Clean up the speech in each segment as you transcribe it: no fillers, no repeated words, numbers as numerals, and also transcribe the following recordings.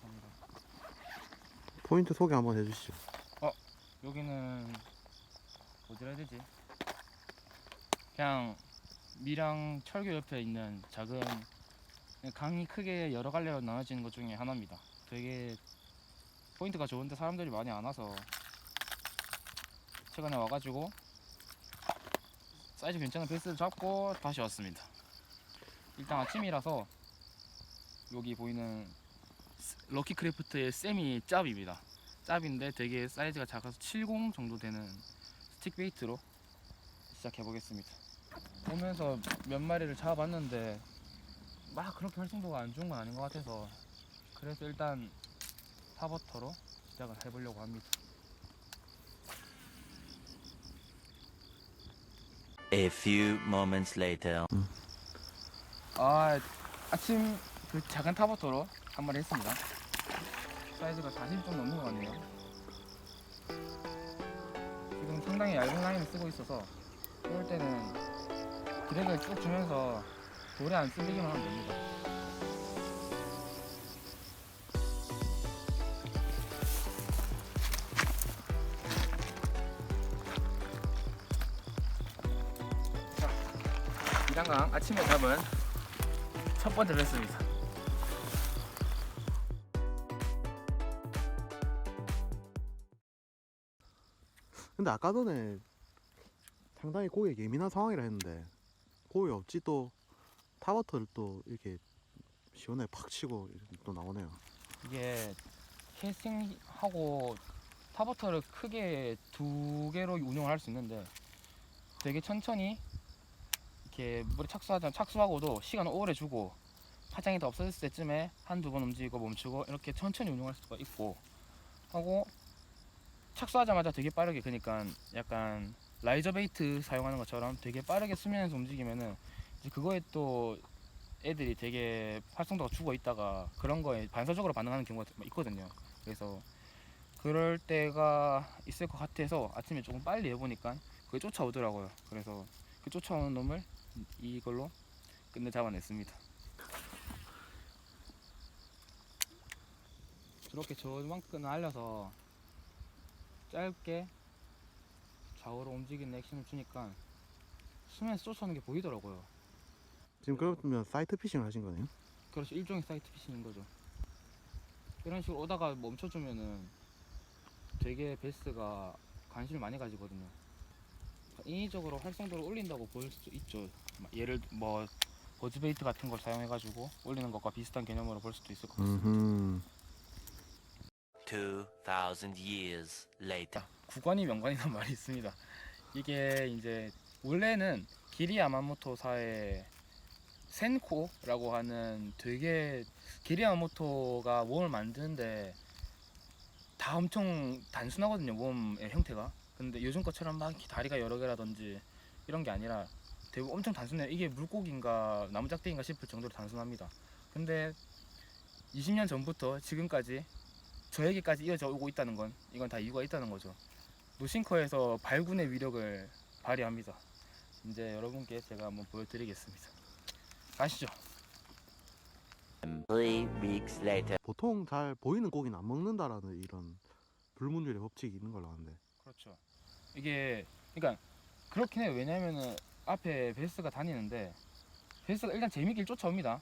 합니다. 포인트 소개 한번 해주시죠. 여기는 어디라 해야 되지? 그냥 밀양 철교 옆에 있는 작은 강이 크게 여러 갈래로 나눠지는 것 중에 하나입니다. 되게 포인트가 좋은데 사람들이 많이 안 와서 최근에 와가지고 사이즈 괜찮은 베스를 잡고 다시 왔습니다. 일단 아침이라서 여기 보이는 럭키크래프트의 세미 짭입니다. 짭인데 되게 사이즈가 작아서 70 정도 되는 스틱 베이트로 시작해 보겠습니다. 오면서 몇 마리를 잡아봤는데 막 그렇게 활성도가 안 좋은 건 아닌 것 같아서 그래서 일단 타버터로 시작을 해보려고 합니다. A few moments later. 아침 그 작은 타버터로 한 마리 했습니다. 사이즈가 40 좀 넘는 것 같네요. 지금 상당히 얇은 라인을 쓰고 있어서 이럴 때는 드랙을 쭉 주면서 돌에 안 쓸리기만 하면 됩니다. 자, 이랑강 아침에 잡은 첫 번째 베스입니다. 근데 아까 전에 상당히 고기에 예민한 상황이라 했는데 고기 없지 또 타버터를 또 이렇게 시원하게 팍 치고 또 나오네요. 이게 캐스팅하고 타버터를 크게 두 개로 운영을 할 수 있는데 되게 천천히 이렇게 물에 착수하고도 시간을 오래 주고 파장이 더 없어졌을 때쯤에 한두 번 움직이고 멈추고 이렇게 천천히 운영할 수가 있고 하고 착수하자마자 되게 빠르게, 그러니까 약간 라이저 베이트 사용하는 것처럼 되게 빠르게 수면에서 움직이면은 이제 그거에 또 애들이 되게 활성도가 죽어 있다가 그런 거에 반사적으로 반응하는 경우가 있거든요. 그래서 그럴 때가 있을 것 같아서 아침에 조금 빨리 해보니까 그게 쫓아오더라고요. 그래서 그 쫓아오는 놈을 이걸로 끝내 잡아냈습니다. 저렇게 저만큼 알려서 짧게 좌우로 움직이는 액션을 주니까 수면에서 쫓아오는 게 보이더라고요. 지금 그러면 사이트 피싱을 하신 거네요? 그렇죠. 일종의 사이트 피싱인 거죠. 이런 식으로 오다가 멈춰주면은 되게 베스가 관심을 많이 가지거든요. 인위적으로 활성도를 올린다고 보일 수도 있죠. 예를 뭐 버즈베이트 같은 걸 사용해가지고 올리는 것과 비슷한 개념으로 볼 수도 있을 것 같습니다. 2000 years later. 구간이 명관이란 말이 있습니다. 이게 이제 원래는 기리 야마모토사의 센코라고 하는 되게 기리 야마모토가 웜을 만드는데 다 엄청 단순하거든요, 웜의 형태가. 근데 요즘 것처럼 막 다리가 여러 개라든지 이런 게 아니라 대부분 엄청 단순해요. 이게 물고기인가 나무짝대기인가 싶을 정도로 단순합니다. 근데 20년 전부터 지금까지 저에게까지 이어져 오고 있다는 건 이건 다 이유가 있다는 거죠. 노싱커에서 발군의 위력을 발휘합니다. 이제 여러분께 제가 한번 보여드리겠습니다. 가시죠. 3 weeks later. 보통 잘 보이는 고기는 안 먹는다라는 이런 불문율의 법칙이 있는 걸로 아는데. 그렇죠. 이게 그러니까 그렇긴 해요. 왜냐면은 앞에 베스가 다니는데 베스가 일단 재밌길 쫓아옵니다.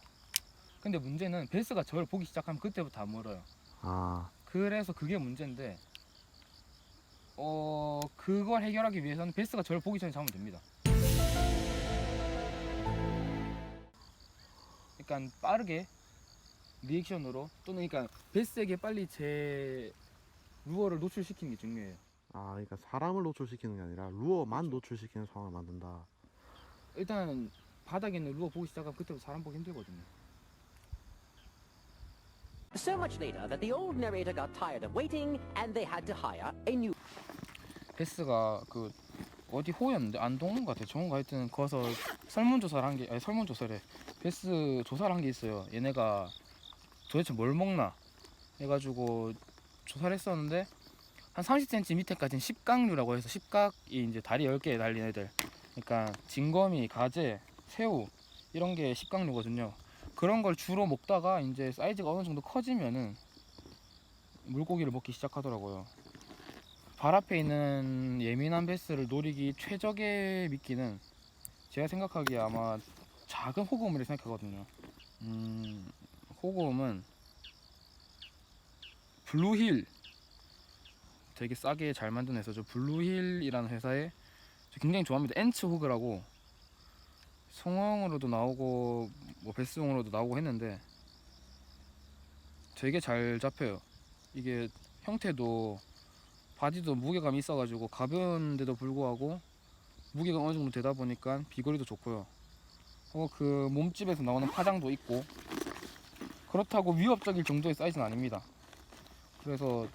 근데 문제는 베스가 저를 보기 시작하면 그때부터 안 물어요. 아, 그래서 그게 문제인데 그걸 해결하기 위해서는 베스가 저를 보기 전에 잡으면 됩니다. 그러니까 빠르게 리액션으로 또는 그러니까 베스에게 빨리 제 루어를 노출시키는 게 중요해요. 그러니까 사람을 노출시키는 게 아니라 루어만 그렇죠. 노출시키는 상황을 만든다. 일단 바닥에 있는 루어 보기 시작하면 그때부터 사람 보기 힘들거든요. So much later that the old narrator got tired of waiting and they had to hire a new. 베스가 그 어디 호였는데 안동인가 대청인가 하여튼 거기서 설문조사를 한 게, 아니 설문조사래, 베스 조사를 한 게 있어요. 얘네가 도대체 뭘 먹나 해가지고 조사를 했었는데 한 30cm 밑에까지는 십각류라고 해서 십각이 이제 다리 10개 달린 애들, 그러니까 진거미, 가재, 새우 이런 게 십각류거든요. 그런 걸 주로 먹다가 이제 사이즈가 어느 정도 커지면은 물고기를 먹기 시작하더라고요. 발 앞에 있는 예민한 베스를 노리기 최적의 미끼는 제가 생각하기에 아마 작은 호구음을 생각하거든요. 호구음은 블루힐, 되게 싸게 잘 만든 회사죠. 블루힐이라는 회사에 저 굉장히 좋아합니다. 엔츠 호그라고 성형으로도 나오고 뭐 베스용으로도 나오고 했는데 되게 잘 잡혀요. 이게 형태도 바디도 무게감이 있어가지고 가벼운데도 불구하고 무게가 어느 정도 되다 보니까 비거리도 좋고요. 그 몸집에서 나오는 파장도 있고 그렇다고 위협적일 정도의 사이즈는 아닙니다. 그래서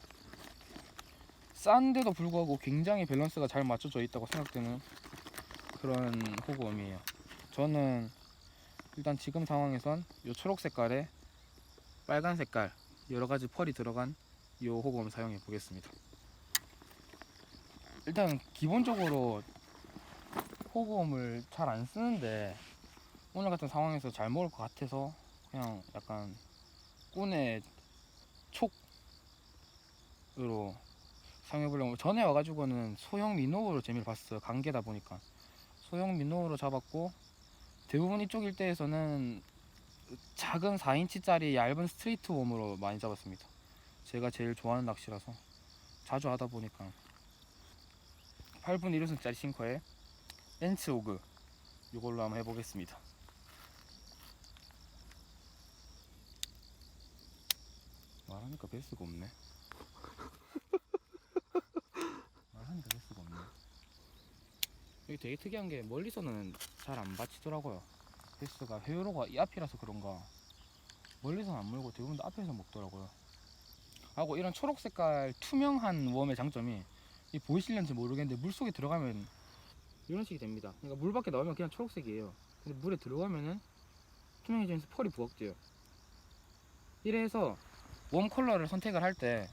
싼데도 불구하고 굉장히 밸런스가 잘 맞춰져 있다고 생각되는 그런 호구음이에요. 저는 일단 지금 상황에선 이 초록 색깔에 빨간 색깔 여러가지 펄이 들어간 이 호구음을 사용해 보겠습니다. 일단 기본적으로 호구음을 잘 안 쓰는데 오늘 같은 상황에서 잘 먹을 것 같아서 그냥 약간 꾼의 촉으로 사용해보려고. 전에 와가지고는 소형 민노우로 재미를 봤어요. 관계다 보니까 소형 민노우로 잡았고 대부분 이쪽 일대에서는 작은 4인치짜리 얇은 스트레이트 웜으로 많이 잡았습니다. 제가 제일 좋아하는 낚시라서 자주 하다 보니까 8분 1호선짜리 싱커에 엔츠 오그 이걸로 한번 해보겠습니다. 말하니까 뱃수가 없네. 말하니까 뱃수가 없네. 여기 되게 특이한 게 멀리서는 잘 안 받치더라고요. 뱃수가 회로가 이 앞이라서 그런가 멀리서는 안 물고 대부분 다 앞에서 먹더라고요. 하고 이런 초록 색깔 투명한 웜의 장점이 이 보이실는지 모르겠는데 물속에 들어가면 이런 식이 됩니다. 그러니까 물 밖에 나오면 그냥 초록색이에요. 근데 물에 들어가면은 투명해지면서 펄이 부각돼요. 이래서 웜 컬러를 선택을 할 때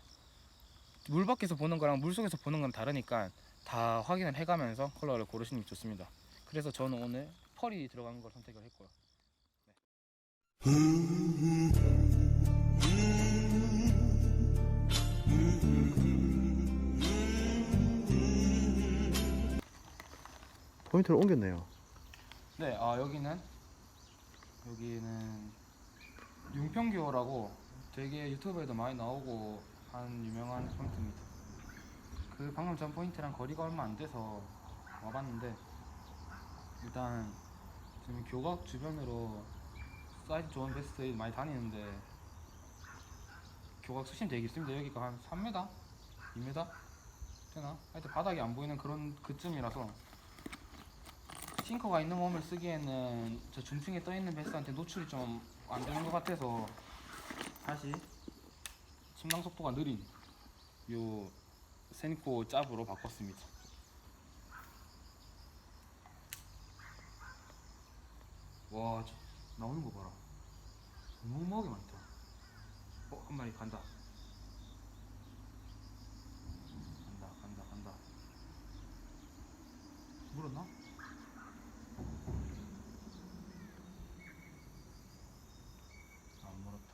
물 밖에서 보는 거랑 물 속에서 보는 건 다르니까 다 확인을 해가면서 컬러를 고르시는 게 좋습니다. 그래서 저는 오늘 펄이 들어간 걸 선택을 했고요. 포인트를 옮겼네요. 네, 여기는 융평교라고 되게 유튜브에도 많이 나오고 한 유명한 포인트입니다. 그 방금 전 포인트랑 거리가 얼마 안 돼서 와봤는데 일단 지금 교각 주변으로 사이즈 좋은 베스트 많이 다니는데 교각 수심 되게 있습니다. 여기가 한 3m? 2m? 되나? 하여튼 바닥이 안 보이는 그런 그쯤이라서 싱커가 있는 몸을 쓰기에는 저 중층에 떠있는 베스한테 노출이 좀 안 되는 것 같아서 다시 침낭 속도가 느린 요 센코 짭으로 바꿨습니다. 와, 저 나오는 거 봐라. 어마어마하게 많다. 한 마리 간다. 간다. 물었나? 안 물었다.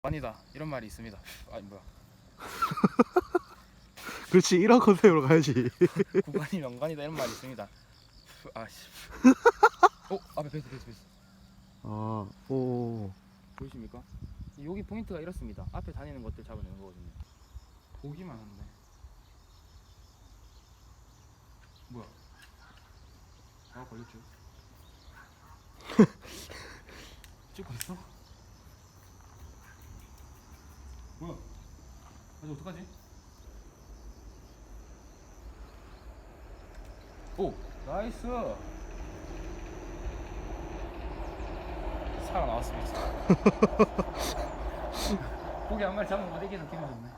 아니다 이런 말이 있습니다. 아니 뭐야. 그렇지, 이런 컨셉으로 가야지. 구간이 명간이다 이런 말이 있습니다. 아씨. 앞에 베스. 오. 보이십니까? 여기 포인트가 이렇습니다. 앞에 다니는 것들 잡아내는 거거든요. 보기만 한데. 뭐야? 걸렸죠? 찍고 있어? 뭐야? 아직 어떡하지? 오! 나이스! 살아나왔습니다. 고기 한 마리 잡으면 못 이기는 기분 좋네.